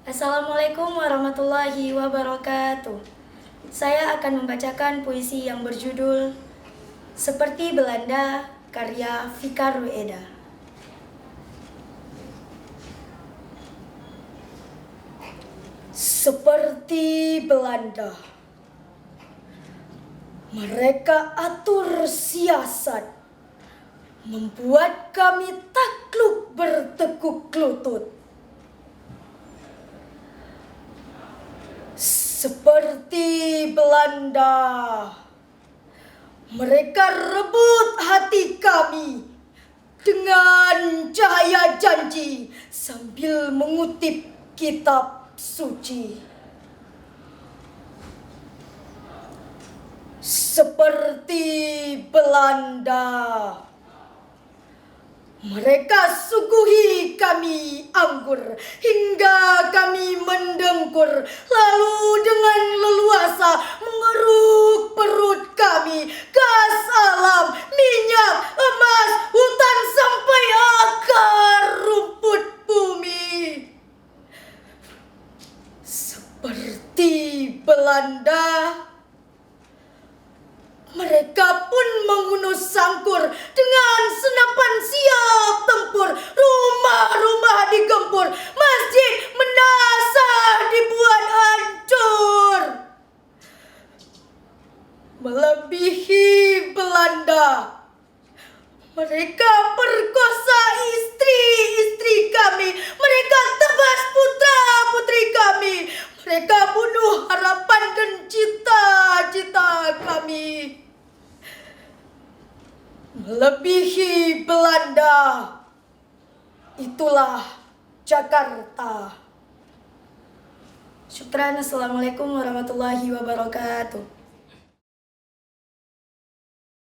Assalamualaikum warahmatullahi wabarakatuh. Saya akan membacakan puisi yang berjudul Seperti Belanda, karya Fikar Rueda. Seperti Belanda, mereka atur siasat, membuat kami takluk bertekuk lutut. Seperti Belanda, mereka rebut hati kami dengan cahaya janji sambil mengutip kitab suci. Seperti Belanda, mereka suguhi kami anggur hingga kami mendengkur, lalu dengan leluasa mengeruk perut kami. Gas alam, minyak, emas, hutan sampai akar rumput bumi. Seperti Belanda, mereka pun menghunus sangkur dengan senapan siap tempur. Rumah-rumah digempur, masjid menasah dibuat hancur. Melebihi Belanda, mereka perkosa istri-istri kami. Mereka tebas putra-putri kami. Mereka bunuh harapan dan cita-cita kami. Melebihi Belanda, itulah Jakarta. Syukran. Assalamualaikum warahmatullahi wabarakatuh.